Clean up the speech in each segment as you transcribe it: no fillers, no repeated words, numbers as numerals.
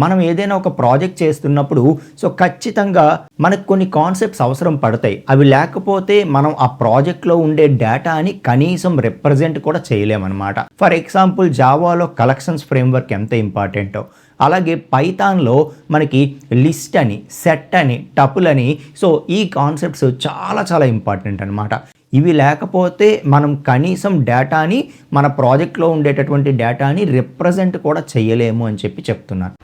మనం ఏదైనా ఒక ప్రాజెక్ట్ చేస్తున్నప్పుడు సో ఖచ్చితంగా మనకు కొన్ని కాన్సెప్ట్స్ అవసరం పడతాయి. అవి లేకపోతే మనం ఆ ప్రాజెక్ట్లో ఉండే డేటాని కనీసం రిప్రజెంట్ కూడా చేయలేమన్నమాట. ఫర్ ఎగ్జాంపుల్ జావాలో కలెక్షన్స్ ఫ్రేమ్వర్క్ ఎంత ఇంపార్టెంటో, అలాగే పైథాన్లో మనకి లిస్ట్ అని, సెట్ అని, టపుల్ అని, సో ఈ కాన్సెప్ట్స్ చాలా చాలా ఇంపార్టెంట్ అనమాట. ఇవి లేకపోతే మనం కనీసం డేటాని, మన ప్రాజెక్ట్లో ఉండేటటువంటి డేటాని రిప్రజెంట్ కూడా చేయలేము అని చెప్తున్నాను.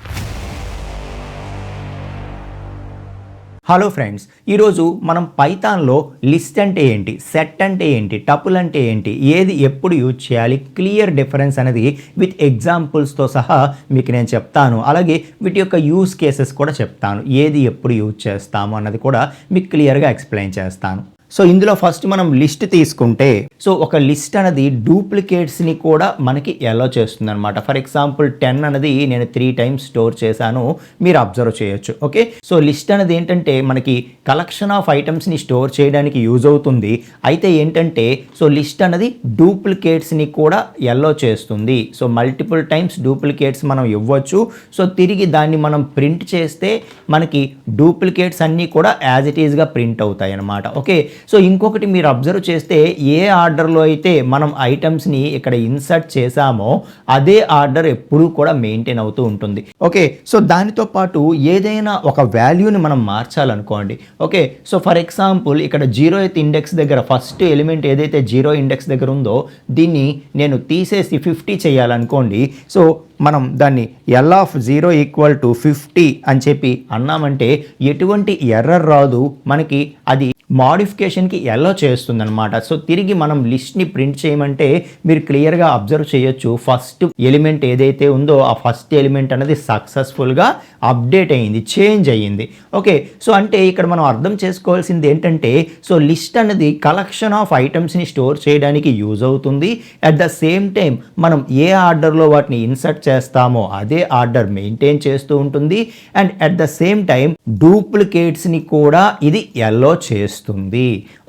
హలో ఫ్రెండ్స్, ఈరోజు మనం పైథాన్లో లిస్ట్ అంటే ఏంటి, సెట్ అంటే ఏంటి, టపుల్ అంటే ఏంటి, ఏది ఎప్పుడు యూజ్ చేయాలి, క్లియర్ డిఫరెన్స్ అనేది విత్ ఎగ్జాంపుల్స్తో సహా మీకు నేను చెప్తాను. అలాగే వీటి యొక్క యూజ్ కేసెస్ కూడా చెప్తాను. ఏది ఎప్పుడు యూజ్ చేస్తాము అన్నది కూడా మీకు క్లియర్గా ఎక్స్ప్లెయిన్ చేస్తాను. సో ఇందులో ఫస్ట్ మనం లిస్ట్ తీసుకుంటే, సో ఒక లిస్ట్ అనేది డూప్లికేట్స్ని కూడా మనకి ఎలా చేస్తుంది అనమాట. ఫర్ ఎగ్జాంపుల్ 10 అనేది నేను 3 టైమ్స్ స్టోర్ చేశాను, మీరు అబ్జర్వ్ చేయొచ్చు. ఓకే, సో లిస్ట్ అనేది ఏంటంటే మనకి కలెక్షన్ ఆఫ్ ఐటమ్స్ని స్టోర్ చేయడానికి యూజ్ అవుతుంది. అయితే ఏంటంటే సో లిస్ట్ అనేది డూప్లికేట్స్ని కూడా ఎలా చేస్తుంది. సో మల్టిపుల్ టైమ్స్ డూప్లికేట్స్ మనం ఇవ్వచ్చు. సో తిరిగి దాన్ని మనం ప్రింట్ చేస్తే మనకి డూప్లికేట్స్ అన్నీ కూడా యాజ్ ఇట్ ఈజ్గా ప్రింట్ అవుతాయి అన్నమాట. ఓకే, సో ఇంకొకటి మీరు అబ్జర్వ్ చేస్తే ఏ ఆర్డర్లో అయితే మనం ఐటమ్స్ని ఇక్కడ ఇన్సర్ట్ చేసామో అదే ఆర్డర్ ఎప్పుడూ కూడా మెయింటైన్ అవుతూ ఉంటుంది. ఓకే, సో దానితో పాటు ఏదైనా ఒక వాల్యూని మనం మార్చాలనుకోండి. ఓకే, సో ఫర్ ఎగ్జాంపుల్ ఇక్కడ 0th ఇండెక్స్ దగ్గర ఫస్ట్ ఎలిమెంట్ ఏదైతే 0 ఇండెక్స్ దగ్గర ఉందో దీన్ని నేను తీసేసి 50 చేయాలనుకోండి. సో మనం దాన్ని L of 0 = 50 అని చెప్పి అన్నామంటే ఎటువంటి ఎర్రర్ రాదు, మనకి అది మోడిఫికేషన్కి ఎలా చేస్తుందన్నమాట. సో తిరిగి మనం లిస్ట్ని ప్రింట్ చేయమంటే మీరు క్లియర్గా అబ్జర్వ్ చేయొచ్చు, ఫస్ట్ ఎలిమెంట్ ఏదైతే ఉందో ఆ ఫస్ట్ ఎలిమెంట్ అనేది సక్సెస్ఫుల్గా అప్డేట్ అయ్యింది, చేంజ్ అయ్యింది. ఓకే, సో అంటే ఇక్కడ మనం అర్థం చేసుకోవాల్సింది ఏంటంటే సో లిస్ట్ అనేది కలెక్షన్ ఆఫ్ ఐటమ్స్ని స్టోర్ చేయడానికి యూజ్ అవుతుంది. అట్ ద సేమ్ టైం మనం ఏ ఆర్డర్లో వాటిని ఇన్సర్ట్ చేస్తామో అదే ఆర్డర్ మెయింటైన్ చేస్తూ ఉంటుంది. And at the same time డూప్లికేట్స్ని కూడా ఇది ఎల్లో చేస్తుంది.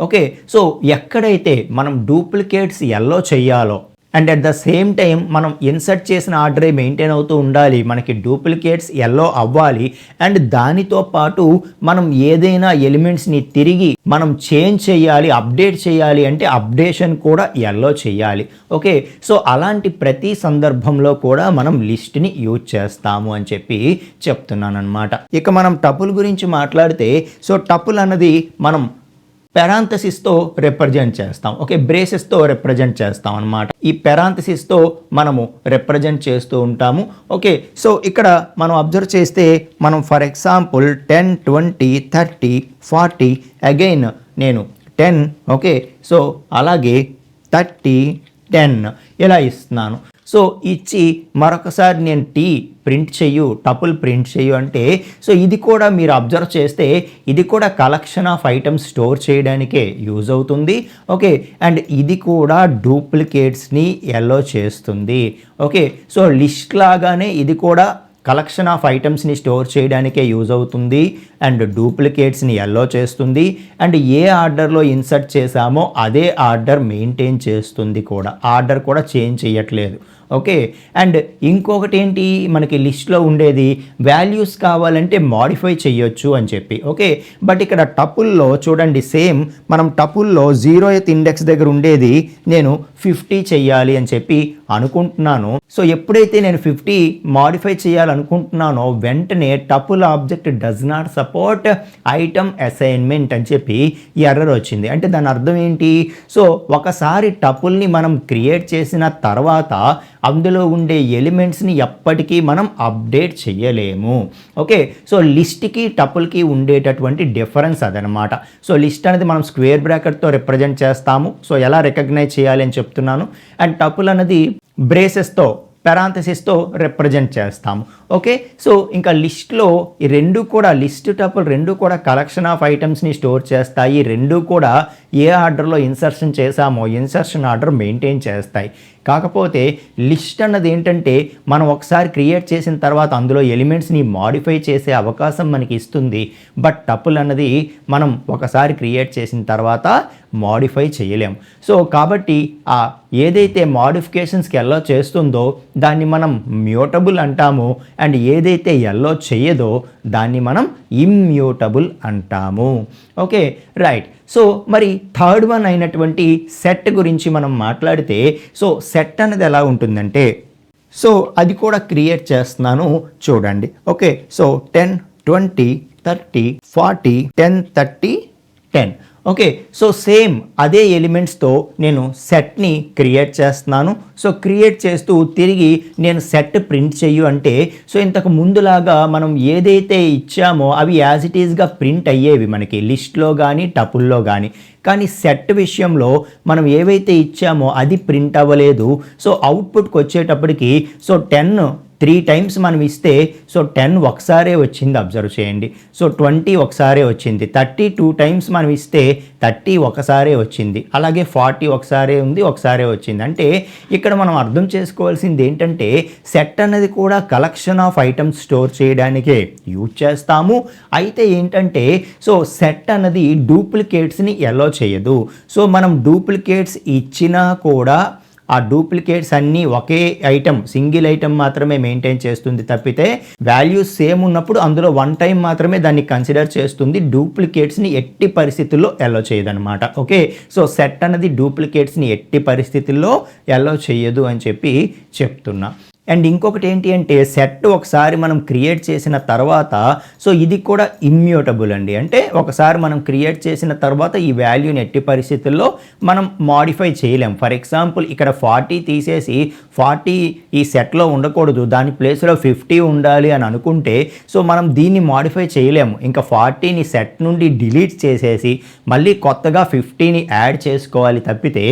ఓకే, సో ఎక్కడైతే మనం డూప్లికేట్స్ ఎల్లో చేయాలో and at the same time మనం ఇన్సర్ట్ చేసిన ఆర్డరే మెయింటైన్ అవుతూ ఉండాలి, మనకి డూప్లికేట్స్ ఎల్లో అవ్వాలి. అండ్ దానితో పాటు మనం ఏదైనా ఎలిమెంట్స్ని తిరిగి మనం చేంజ్ చేయాలి, అప్డేట్ చేయాలి అంటే అప్డేషన్ కూడా ఎల్లో చేయాలి. ఓకే, సో అలాంటి ప్రతి సందర్భంలో కూడా మనం లిస్ట్ని యూజ్ చేస్తాము అని చెప్తున్నాను అనమాట. ఇక మనం టపుల్ గురించి మాట్లాడితే సో టపుల్ అన్నది మనం పెరాంథసిస్తో రిప్రజెంట్ చేస్తాం. ఓకే, బ్రేసెస్తో రిప్రజెంట్ చేస్తాం అనమాట. ఈ పెరాంథసిస్తో మనము రిప్రజెంట్ చేస్తూ ఉంటాము. ఓకే, సో ఇక్కడ మనం అబ్జర్వ్ చేస్తే మనం ఫర్ ఎగ్జాంపుల్ 10, 20, 30, 40 అగైన్ నేను 10. ఓకే, సో అలాగే 30, 10 ఇలా ఇస్తున్నాను. సో ఇచ్చి మరొకసారి నేను ప్రింట్ చెయ్యు, టపుల్ ప్రింట్ చెయ్యు అంటే సో ఇది కూడా మీరు అబ్జర్వ్ చేస్తే ఇది కూడా కలెక్షన్ ఆఫ్ ఐటమ్స్ స్టోర్ చేయడానికే యూజ్ అవుతుంది. ఓకే, అండ్ ఇది కూడా డూప్లికేట్స్ని ఎల్లో చేస్తుంది. ఓకే, సో లిస్ట్ లాగానే ఇది కూడా కలెక్షన్ ఆఫ్ ఐటమ్స్ని స్టోర్ చేయడానికే యూజ్ అవుతుంది అండ్ డూప్లికేట్స్ని ఎల్లో చేస్తుంది. అండ్ ఏ ఆర్డర్లో ఇన్సర్ట్ చేసామో అదే ఆర్డర్ మెయింటైన్ చేస్తుంది కూడా, ఆర్డర్ కూడా చేంజ్ చేయట్లేదు. ఓకే, అండ్ ఇంకొకటి ఏంటి మనకి లిస్ట్లో ఉండేది వాల్యూస్ కావాలంటే మాడిఫై చేయొచ్చు అని చెప్పి. ఓకే, బట్ ఇక్కడ టపుల్లో చూడండి సేమ్ మనం టపుల్లో 0th ఇండెక్స్ దగ్గర ఉండేది నేను 50 చెయ్యాలి అని చెప్పి అనుకుంటున్నాను. సో ఎప్పుడైతే నేను 50 మాడిఫై చేయాలనుకుంటున్నానో వెంటనే tuple object does not support item assignment అని చెప్పి ఎర్రర్ వచ్చింది. అంటే దాని అర్థం ఏంటి, సో ఒకసారి టపుల్ని మనం క్రియేట్ చేసిన తర్వాత అందులో ఉండే ఎలిమెంట్స్ని ఎప్పటికీ మనం అప్డేట్ చేయలేము. ఓకే, సో లిస్ట్కి టపుల్కి ఉండేటటువంటి డిఫరెన్స్ అదనమాట. సో లిస్ట్ అనేది మనం స్క్వేర్ బ్రాకెట్తో రిప్రజెంట్ చేస్తాము. సో ఎలా రికగ్నైజ్ చేయాలి అని చెప్తున్నాను. అండ్ టపుల్ అనేది బ్రేసెస్తో పెరాంథసిస్తో రిప్రజెంట్ చేస్తాము. ఓకే, సో ఇంకా లిస్ట్లో ఈ రెండు కూడా లిస్ట్ టపుల్ రెండు కూడా కలెక్షన్ ఆఫ్ ఐటమ్స్ని స్టోర్ చేస్తాయి. రెండు కూడా ఏ ఆర్డర్లో ఇన్సర్షన్ చేసామో ఇన్సర్షన్ ఆర్డర్ మెయింటైన్ చేస్తాయి. కాకపోతే లిస్ట్ అన్నది ఏంటంటే మనం ఒకసారి క్రియేట్ చేసిన తర్వాత అందులో ఎలిమెంట్స్ని మాడిఫై చేసే అవకాశం మనకి ఇస్తుంది. బట్ టపుల్ అన్నది మనం ఒకసారి క్రియేట్ చేసిన తర్వాత మాడిఫై చేయలేం. సో కాబట్టి ఆ ఏదైతే మాడిఫికేషన్స్కి ఎల్లో చేస్తుందో దాన్ని మనం మ్యూటబుల్ అంటాము. అండ్ ఏదైతే ఎల్లో చేయదో దాన్ని మనం ఇమ్యూటబుల్ అంటాము. Okay, right. సో మరి థర్డ్ వన్ అయినటువంటి సెట్ గురించి మనం మాట్లాడితే, సో సెట్ అనేది ఎలా ఉంటుందంటే, సో అది కూడా క్రియేట్ చేస్తున్నాను చూడండి. Okay, so 10, 20, 30, 40, 10, 30, 10. Okay, so same అదే ఎలిమెంట్స్తో నేను సెట్ని క్రియేట్ చేస్తున్నాను. సో క్రియేట్ చేస్తూ తిరిగి నేను సెట్ ప్రింట్ చెయ్యు అంటే, సో ఇంతకు ముందులాగా మనం ఏదైతే ఇచ్చామో అవి యాజ్ ఇట్ ఈస్గా ప్రింట్ అయ్యేవి మనకి లిస్ట్లో కానీ టపుల్లో కానీ. కానీ సెట్ విషయంలో మనం ఏవైతే ఇచ్చామో అది ప్రింట్ అవ్వలేదు. సో అవుట్పుట్కి వచ్చేటప్పటికి సో 10 3 టైమ్స్ మనం ఇస్తే సో 10 ఒకసారే వచ్చింది, అబ్జర్వ్ చేయండి. సో 20 ఒకసారే వచ్చింది. 30 2 టైమ్స్ మనం ఇస్తే 30 ఒకసారే వచ్చింది. అలాగే 40 ఒకసారే ఉంది, ఒకసారే వచ్చింది. అంటే ఇక్కడ మనం అర్థం చేసుకోవాల్సింది ఏంటంటే సెట్ అనేది కూడా కలెక్షన్ ఆఫ్ ఐటమ్స్ స్టోర్ చేయడానికే యూజ్ చేస్తాము. అయితే ఏంటంటే సో సెట్ అన్నది డూప్లికేట్స్ని ఎలో చేయదు. సో మనం డూప్లికేట్స్ ఇచ్చినా కూడా ఆ డూప్లికేట్స్ అన్నీ ఒకే ఐటమ్, సింగిల్ ఐటమ్ మాత్రమే మెయింటైన్ చేస్తుంది తప్పితే వాల్యూస్ సేమ్ ఉన్నప్పుడు అందులో 1 టైం మాత్రమే దాన్ని కన్సిడర్ చేస్తుంది. డూప్లికేట్స్ని ఎట్టి పరిస్థితుల్లో ఎల్లో చేయదనమాట. ఓకే, సో సెట్ అన్నది డూప్లికేట్స్ని ఎట్టి పరిస్థితుల్లో ఎల్లో చేయదు అని చెప్పి చెప్తున్నా. అండ్ ఇంకొకటి ఏంటి అంటే సెట్ ఒకసారి మనం క్రియేట్ చేసిన తర్వాత సో ఇది కూడా ఇమ్యూటబుల్ అండి. అంటే ఒకసారి మనం క్రియేట్ చేసిన తర్వాత ఈ వాల్యూని ఎట్టి పరిస్థితుల్లో మనం మాడిఫై చేయలేం. ఫర్ ఎగ్జాంపుల్ ఇక్కడ 40 తీసేసి 40 ఈ సెట్లో ఉండకూడదు, దాని ప్లేస్లో 50 ఉండాలి అని అనుకుంటే సో మనం దీన్ని మాడిఫై చేయలేము. ఇంకా 40ని సెట్ నుండి డిలీట్ చేసేసి మళ్ళీ కొత్తగా 50ని యాడ్ చేసుకోవాలి తప్పితే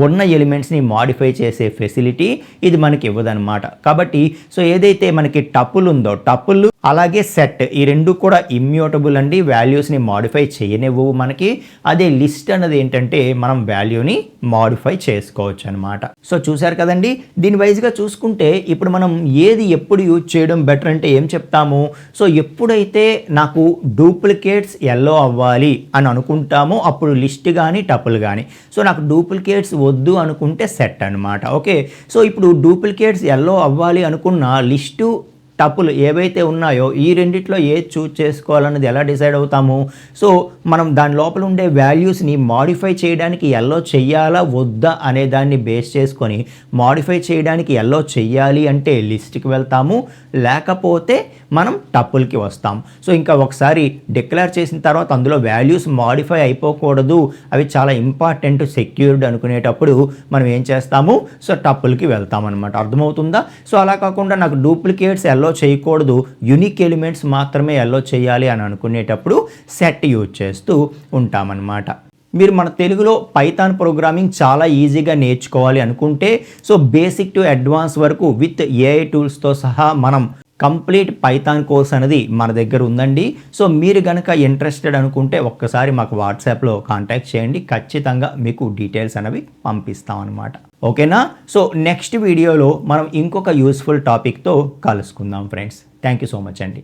ఉన్న ఎలిమెంట్స్ని మాడిఫై చేసే ఫెసిలిటీ ఇది మనకి ఇవ్వదన్నమాట. కాబట్టి సో ఏదైతే మనకి టపుల్ ఉందో, టపుల్ అలాగే సెట్ ఈ రెండు కూడా ఇమ్యూటబుల్ అండి, వాల్యూస్ని మాడిఫై చేయనివ్వవు మనకి. అదే లిస్ట్ అన్నది ఏంటంటే మనం వాల్యూని మాడిఫై చేసుకోవచ్చు అనమాట. సో చూసారు కదండి, దీని వైజ్గా చూసుకుంటే ఇప్పుడు మనం ఏది ఎప్పుడు యూజ్ చేయడం బెటర్ అంటే ఏం చెప్తాము, సో ఎప్పుడైతే నాకు డూప్లికేట్స్ ఎల్లో అవ్వాలి అని అనుకుంటామో అప్పుడు లిస్ట్ కానీ టపుల్ కానీ. సో నాకు డూప్లికేట్స్ వద్దు అనుకుంటే సెట్ అనమాట. ఓకే, సో ఇప్పుడు డూప్లికేట్స్ ఎల్లో అవ్వాలి అనుకున్న లిస్టు టపుల్ ఏవైతే ఉన్నాయో ఈ రెండిట్లో ఏది చూజ్ చేసుకోవాలన్నది ఎలా డిసైడ్ అవుతాము. సో మనం దాని లోపల ఉండే వాల్యూస్ని మాడిఫై చేయడానికి ఎల్లో చెయ్యాలా వద్దా అనే దాన్ని బేస్ చేసుకొని మాడిఫై చేయడానికి ఎల్లో చెయ్యాలి అంటే లిస్ట్కి వెళ్తాము, లేకపోతే మనం టపుల్కి వస్తాం. సో ఇంకా ఒకసారి డిక్లేర్ చేసిన తర్వాత అందులో వాల్యూస్ మాడిఫై అయిపోకూడదు, అవి చాలా ఇంపార్టెంట్ సెక్యూర్డ్ అనుకునేటప్పుడు మనం ఏం చేస్తాము, సో టపుల్కి వెళ్తాం అనమాట. అర్థమవుతుందా? సో అలా కాకుండా నాకు డూప్లికేట్స్ ఎల్లో చేయకూడదు, యూనిక్ ఎలిమెంట్స్ మాత్రమే ఎల్లో చేయాలి అని అనుకునేటప్పుడు సెట్ యూజ్ చేస్తూ ఉంటామన్నమాట. మీరు మన తెలుగులో పైథాన్ ప్రోగ్రామింగ్ చాలా ఈజీగా నేర్చుకోవాలి అనుకుంటే సో బేసిక్ టు అడ్వాన్స్ వరకు విత్ ఏఐ టూల్స్తో సహా మనం కంప్లీట్ పైథాన్ కోర్స్ అనేది మన దగ్గర ఉందండి. సో మీరు కనుక ఇంట్రెస్టెడ్ అనుకుంటే ఒక్కసారి మాకు వాట్సాప్లో కాంటాక్ట్ చేయండి, ఖచ్చితంగా మీకు డీటెయిల్స్ అనేవి పంపిస్తాం అనమాట. ఓకేనా? సో నెక్స్ట్ వీడియోలో మనం ఇంకొక యూస్ఫుల్ టాపిక్తో కలుసుకుందాం friends. Thank you so much అండి.